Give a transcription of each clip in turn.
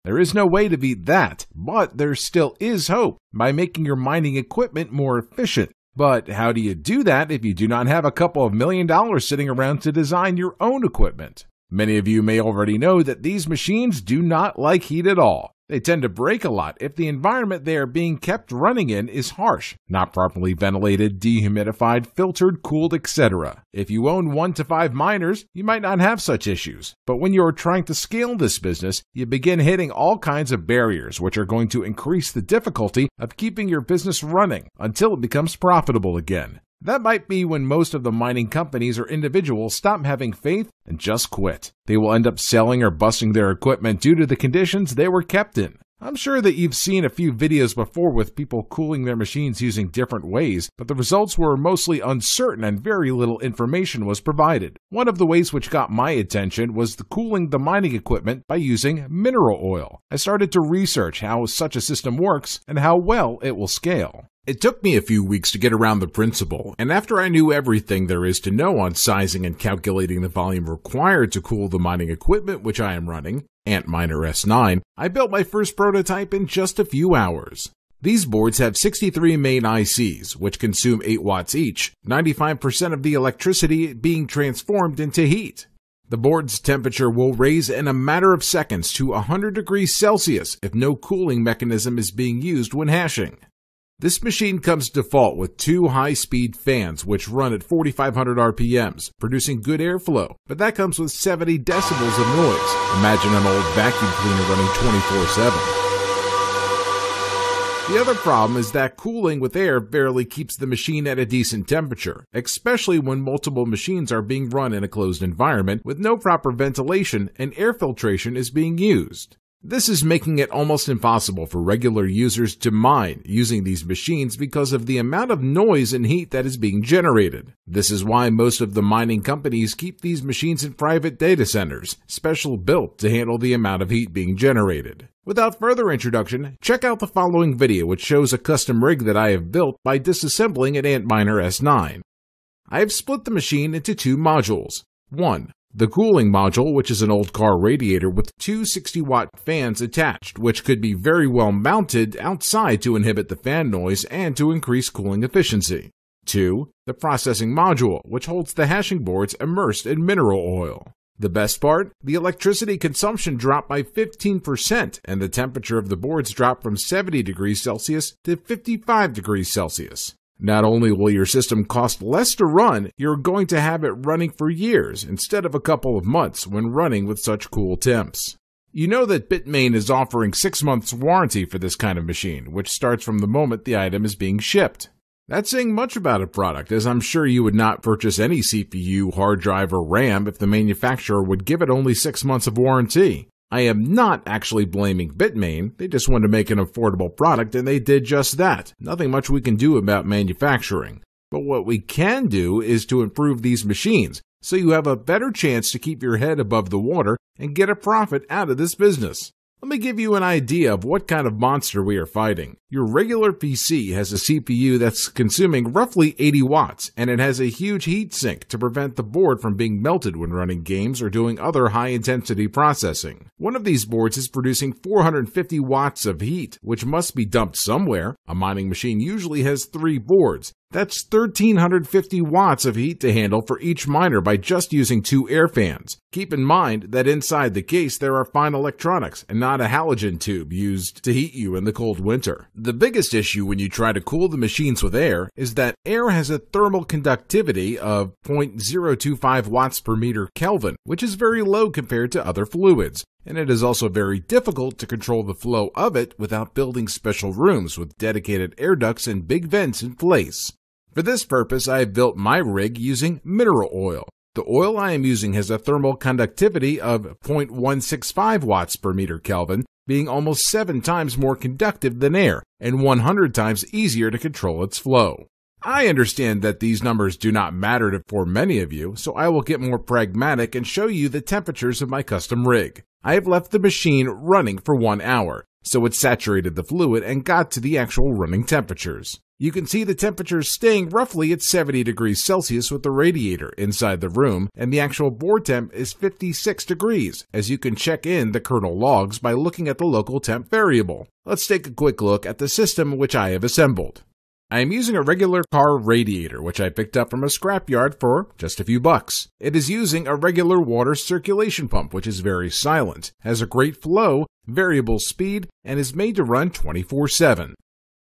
There is no way to beat that, but there still is hope by making your mining equipment more efficient. But how do you do that if you do not have a couple of $1 million sitting around to design your own equipment? Many of you may already know that these machines do not like heat at all. They tend to break a lot if the environment they are being kept running in is harsh, not properly ventilated, dehumidified, filtered, cooled, etc. If you own 1 to 5 miners, you might not have such issues. But when you are trying to scale this business, you begin hitting all kinds of barriers which are going to increase the difficulty of keeping your business running until it becomes profitable again. That might be when most of the mining companies or individuals stop having faith and just quit. They will end up selling or busting their equipment due to the conditions they were kept in. I'm sure that you've seen a few videos before with people cooling their machines using different ways, but the results were mostly uncertain and very little information was provided. One of the ways which got my attention was cooling the mining equipment by using mineral oil. I started to research how such a system works and how well it will scale. It took me a few weeks to get around the principle, and after I knew everything there is to know on sizing and calculating the volume required to cool the mining equipment which I am running, Antminer S9, I built my first prototype in just a few hours. These boards have 63 main ICs, which consume 8 watts each, 95% of the electricity being transformed into heat. The board's temperature will raise in a matter of seconds to 100 degrees Celsius if no cooling mechanism is being used when hashing. This machine comes default with 2 high-speed fans which run at 4,500 RPMs, producing good airflow, but that comes with 70 decibels of noise. Imagine an old vacuum cleaner running 24/7. The other problem is that cooling with air barely keeps the machine at a decent temperature, especially when multiple machines are being run in a closed environment with no proper ventilation and air filtration is being used. This is making it almost impossible for regular users to mine using these machines because of the amount of noise and heat that is being generated. This is why most of the mining companies keep these machines in private data centers, special built to handle the amount of heat being generated. Without further introduction, check out the following video which shows a custom rig that I have built by disassembling an Antminer S9. I have split the machine into 2 modules. 1. The cooling module, which is an old car radiator with 2 60-watt fans attached, which could be very well mounted outside to inhibit the fan noise and to increase cooling efficiency. 2. The processing module, which holds the hashing boards immersed in mineral oil. The best part? The electricity consumption dropped by 15% and the temperature of the boards dropped from 70 degrees Celsius to 55 degrees Celsius. Not only will your system cost less to run, you're going to have it running for years instead of a couple of months when running with such cool temps. You know that Bitmain is offering 6 months warranty for this kind of machine, which starts from the moment the item is being shipped. That's saying much about a product, as I'm sure you would not purchase any CPU, hard drive, or RAM if the manufacturer would give it only 6 months of warranty. I am not actually blaming Bitmain, they just wanted to make an affordable product and they did just that. Nothing much we can do about manufacturing. But what we can do is to improve these machines, so you have a better chance to keep your head above the water and get a profit out of this business. Let me give you an idea of what kind of monster we are fighting. Your regular PC has a CPU that's consuming roughly 80 watts, and it has a huge heat sink to prevent the board from being melted when running games or doing other high-intensity processing. One of these boards is producing 450 watts of heat, which must be dumped somewhere. A mining machine usually has 3 boards. That's 1,350 watts of heat to handle for each miner by just using 2 air fans. Keep in mind that inside the case there are fine electronics and not a halogen tube used to heat you in the cold winter. The biggest issue when you try to cool the machines with air is that air has a thermal conductivity of 0.025 watts per meter Kelvin, which is very low compared to other fluids. And it is also very difficult to control the flow of it without building special rooms with dedicated air ducts and big vents in place. For this purpose, I have built my rig using mineral oil. The oil I am using has a thermal conductivity of 0.165 watts per meter Kelvin, being almost 7 times more conductive than air and 100 times easier to control its flow. I understand that these numbers do not matter for many of you, so I will get more pragmatic and show you the temperatures of my custom rig. I have left the machine running for 1 hour, so it saturated the fluid and got to the actual running temperatures. You can see the temperature staying roughly at 70 degrees Celsius with the radiator inside the room, and the actual board temp is 56 degrees, as you can check in the kernel logs by looking at the local temp variable. Let's take a quick look at the system which I have assembled. I am using a regular car radiator, which I picked up from a scrapyard for just a few bucks. It is using a regular water circulation pump, which is very silent, has a great flow, variable speed, and is made to run 24/7.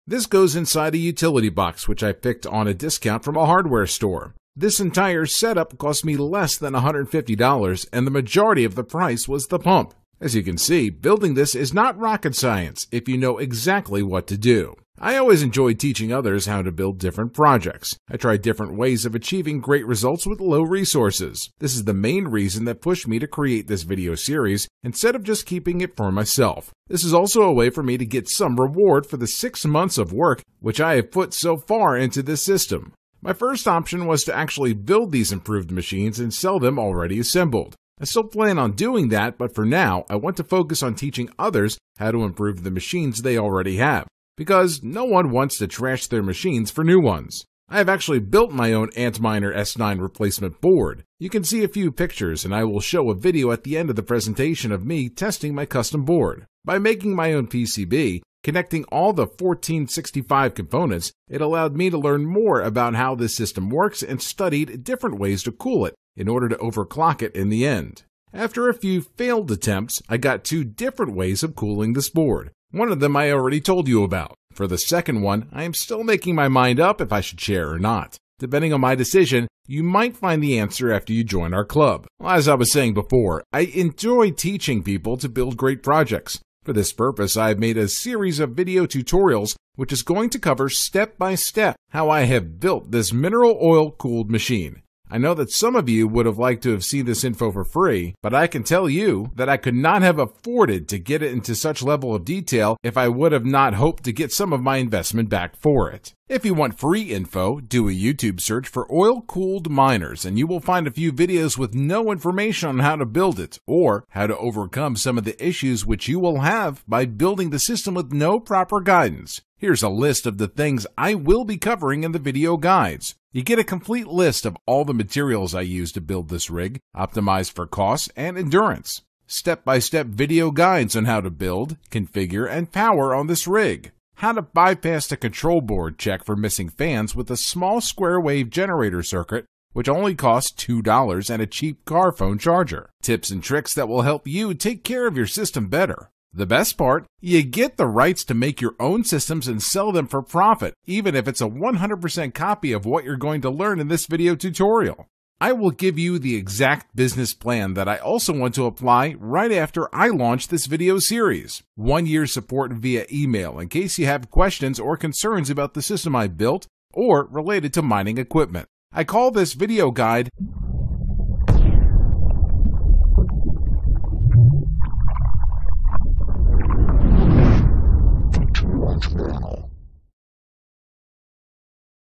This goes inside a utility box, which I picked on a discount from a hardware store. This entire setup cost me less than $150, and the majority of the price was the pump. As you can see, building this is not rocket science if you know exactly what to do. I always enjoy teaching others how to build different projects. I try different ways of achieving great results with low resources. This is the main reason that pushed me to create this video series instead of just keeping it for myself. This is also a way for me to get some reward for the 6 months of work which I have put so far into this system. My first option was to actually build these improved machines and sell them already assembled. I still plan on doing that, but for now, I want to focus on teaching others how to improve the machines they already have, because no one wants to trash their machines for new ones. I have actually built my own Antminer S9 replacement board. You can see a few pictures, and I will show a video at the end of the presentation of me testing my custom board. By making my own PCB, connecting all the 1465 components, it allowed me to learn more about how this system works and studied different ways to cool it in order to overclock it in the end. After a few failed attempts, I got 2 different ways of cooling this board. One of them I already told you about. For the second one, I am still making my mind up if I should share or not. Depending on my decision, you might find the answer after you join our club. Well, as I was saying before, I enjoy teaching people to build great projects. For this purpose, I have made a series of video tutorials which is going to cover step by step how I have built this mineral oil cooled machine. I know that some of you would have liked to have seen this info for free, but I can tell you that I could not have afforded to get it into such level of detail if I would have not hoped to get some of my investment back for it. If you want free info, do a YouTube search for oil-cooled miners and you will find a few videos with no information on how to build it or how to overcome some of the issues which you will have by building the system with no proper guidance. Here's a list of the things I will be covering in the video guides. You get a complete list of all the materials I use to build this rig, optimized for cost and endurance. Step-by-step video guides on how to build, configure, and power on this rig. How to bypass the control board check for missing fans with a small square wave generator circuit, which only costs $2 and a cheap car phone charger. Tips and tricks that will help you take care of your system better. The best part, you get the rights to make your own systems and sell them for profit, even if it's a 100% copy of what you're going to learn in this video tutorial. I will give you the exact business plan that I also want to apply right after I launch this video series. 1-year support via email in case you have questions or concerns about the system I built or related to mining equipment. I call this video guide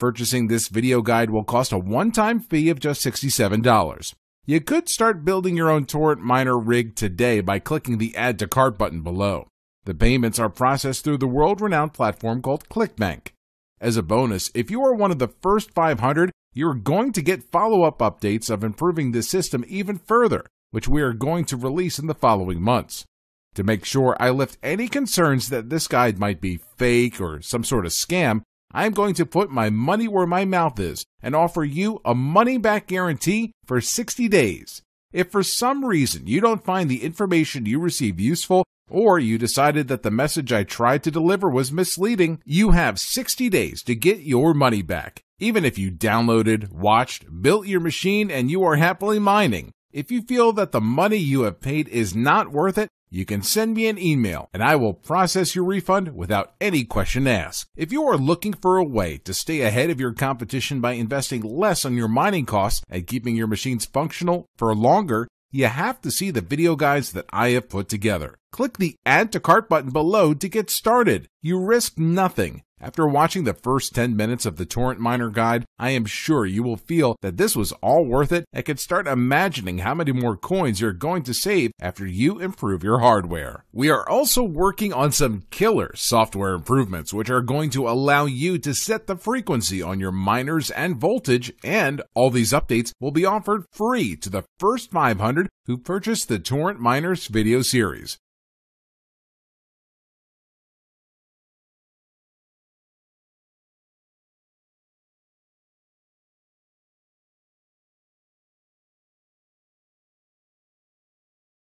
Purchasing this video guide will cost a one-time fee of just $67. You could start building your own Torrent miner rig today by clicking the Add to Cart button below. The payments are processed through the world-renowned platform called ClickBank. As a bonus, if you are one of the first 500, you're going to get follow-up updates of improving this system even further, which we are going to release in the following months. To make sure I lift any concerns that this guide might be fake or some sort of scam, I'm going to put my money where my mouth is and offer you a money-back guarantee for 60 days. If for some reason you don't find the information you received useful or you decided that the message I tried to deliver was misleading, you have 60 days to get your money back. Even if you downloaded, watched, built your machine, and you are happily mining. If you feel that the money you have paid is not worth it, you can send me an email and I will process your refund without any question asked. If you are looking for a way to stay ahead of your competition by investing less on your mining costs and keeping your machines functional for longer, you have to see the video guides that I have put together. Click the Add to Cart button below to get started. You risk nothing. After watching the first 10 minutes of the Torrent Miner Guide, I am sure you will feel that this was all worth it and can start imagining how many more coins you're going to save after you improve your hardware. We are also working on some killer software improvements which are going to allow you to set the frequency on your miners and voltage, and all these updates will be offered free to the first 500 who purchase the Torrent Miners video series.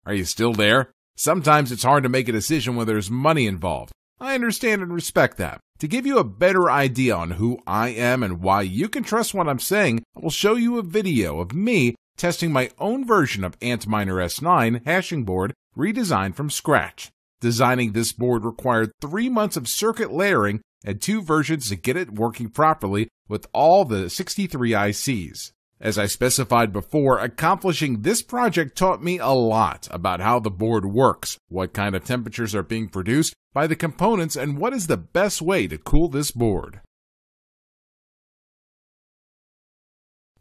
Are you still there? Sometimes it's hard to make a decision when there's money involved. I understand and respect that. To give you a better idea on who I am and why you can trust what I'm saying, I will show you a video of me testing my own version of Antminer S9 hashing board redesigned from scratch. Designing this board required 3 months of circuit layering and 2 versions to get it working properly with all the 63 ICs. As I specified before, accomplishing this project taught me a lot about how the board works, what kind of temperatures are being produced by the components, and what is the best way to cool this board.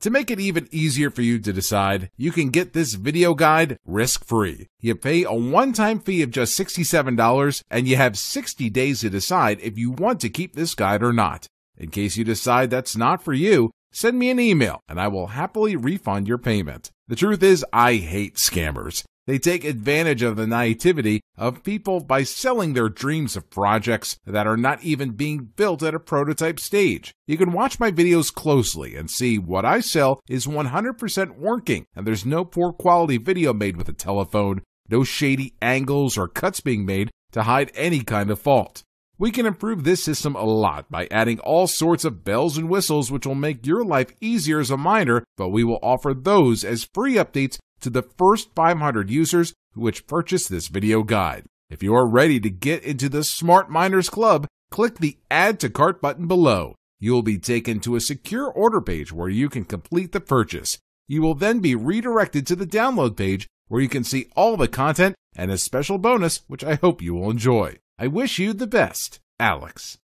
To make it even easier for you to decide, you can get this video guide risk-free. You pay a one-time fee of just $67, and you have 60 days to decide if you want to keep this guide or not. In case you decide that's not for you, send me an email and I will happily refund your payment. The truth is, I hate scammers. They take advantage of the naivety of people by selling their dreams of projects that are not even being built at a prototype stage. You can watch my videos closely and see what I sell is 100% working, and there's no poor quality video made with a telephone, no shady angles or cuts being made to hide any kind of fault. We can improve this system a lot by adding all sorts of bells and whistles which will make your life easier as a miner, but we will offer those as free updates to the first 500 users which purchase this video guide. If you are ready to get into the Smart Miners Club, click the Add to Cart button below. You will be taken to a secure order page where you can complete the purchase. You will then be redirected to the download page where you can see all the content and a special bonus which I hope you will enjoy. I wish you the best, Alex.